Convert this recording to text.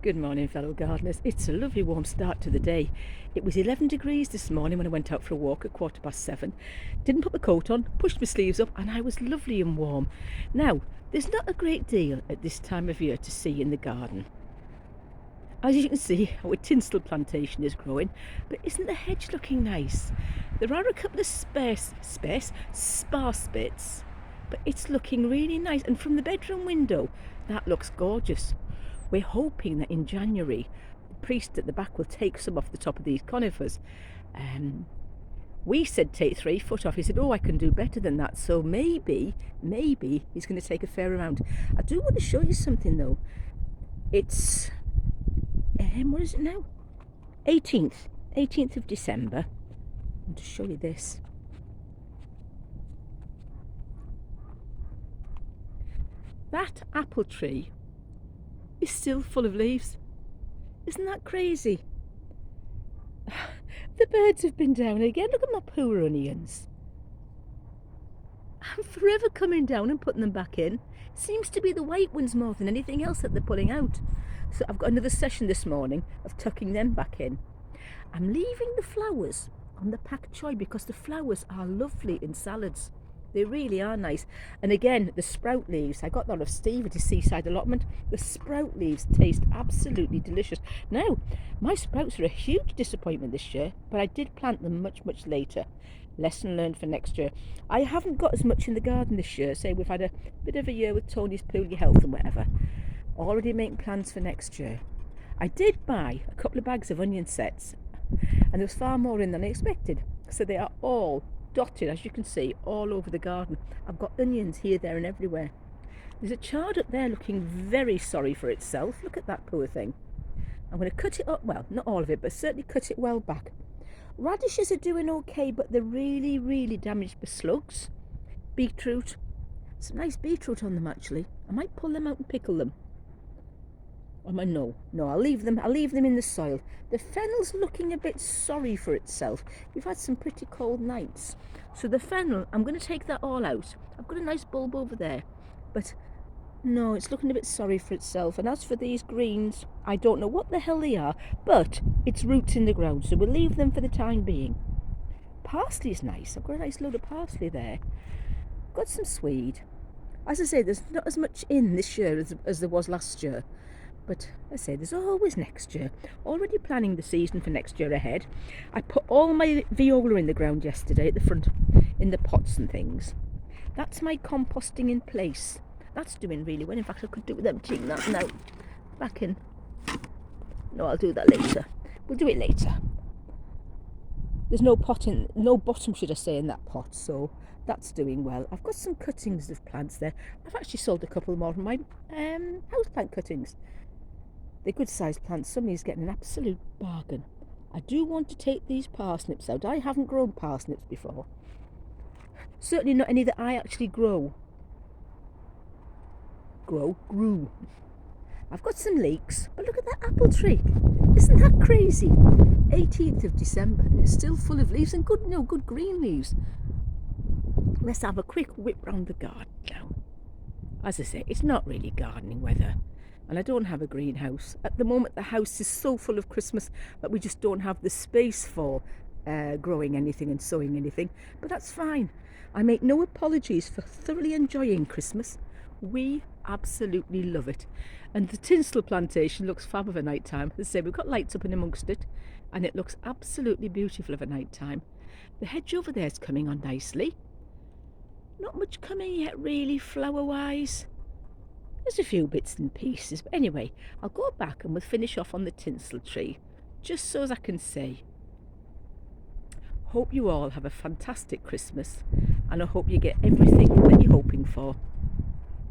Good morning, fellow gardeners. It's a lovely warm start to the day. It was 11 degrees this morning when I went out for a walk at 7:15. Didn't put my coat on, pushed my sleeves up, and I was lovely and warm. Now, there's not a great deal at this time of year to see in the garden. As you can see, our tinsel plantation is growing, but isn't the hedge looking nice? There are a couple of sparse bits, but it's looking really nice. And from the bedroom window, that looks gorgeous. We're hoping that in January, the priest at the back will take some off the top of these conifers. We said take 3 foot off. He said, oh, I can do better than that. So maybe he's going to take a fair amount. I do want to show you something though. It's, what is it now? 18th of December. I want to show you this. That apple tree is still full of leaves. Isn't that crazy? The birds have been down again. Look at my poor onions. I'm forever coming down and putting them back in. Seems to be the white ones more than anything else that they're pulling out. So I've got another session this morning of tucking them back in. I'm leaving the flowers on the pak choi because the flowers are lovely in salads. They really are nice. And again, the sprout leaves, I got that off Steve at his seaside allotment. The sprout leaves taste absolutely delicious. Now, my sprouts are a huge disappointment this year, but I did plant them much later. Lesson learned for next year. I haven't got as much in the garden this year. Say we've had a bit of a year with Tony's poorly health and whatever. Already making plans for next year. I did buy a couple of bags of onion sets, and there was far more in than I expected. So they are all dotted, as you can see, all over the garden. I've got onions here, there and everywhere. There's a chard up there looking very sorry for itself. Look at that poor thing. I'm going to cut it up, well, not all of it, but certainly cut it well back. Radishes are doing okay, but they're really damaged by slugs. Beetroot, some nice beetroot on them actually. I might pull them out and pickle them. No, I'll leave them in the soil. The fennel's looking a bit sorry for itself. We've had some pretty cold nights. So the fennel, I'm going to take that all out. I've got a nice bulb over there. But no, it's looking a bit sorry for itself. And as for these greens, I don't know what the hell they are, but it's roots in the ground. So we'll leave them for the time being. Parsley's nice. I've got a nice load of parsley there. Got some swede. As I say, there's not as much in this year as there was last year. But I say there's always next year. Already planning the season for next year ahead. I put all my viola in the ground yesterday at the front, in the pots and things. That's my composting in place. That's doing really well. In fact, I could do with emptying that now. Back in. No, I'll do that later. We'll do it later. There's no bottom, should I say, in that pot, so that's doing well. I've got some cuttings of plants there. I've actually sold a couple more of my houseplant cuttings. They're good sized plants. Somebody's getting an absolute bargain. I do want to take these parsnips out. I haven't grown parsnips before. Certainly not any that I actually grew. I've got some leeks, but look at that apple tree. Isn't that crazy? 18th of December and it's still full of leaves and good green leaves. Let's have a quick whip round the garden now. As I say, it's not really gardening weather. And I don't have a greenhouse. At the moment, the house is so full of Christmas that we just don't have the space for growing anything and sowing anything. But that's fine. I make no apologies for thoroughly enjoying Christmas. We absolutely love it. And the tinsel plantation looks fab of a night time. As I say, we've got lights up in amongst it, and it looks absolutely beautiful of a night time. The hedge over there is coming on nicely. Not much coming yet, really, flower-wise. There's a few bits and pieces, but anyway, I'll go back and we'll finish off on the tinsel tree, just so as I can say. Hope you all have a fantastic Christmas, and I hope you get everything that you're hoping for.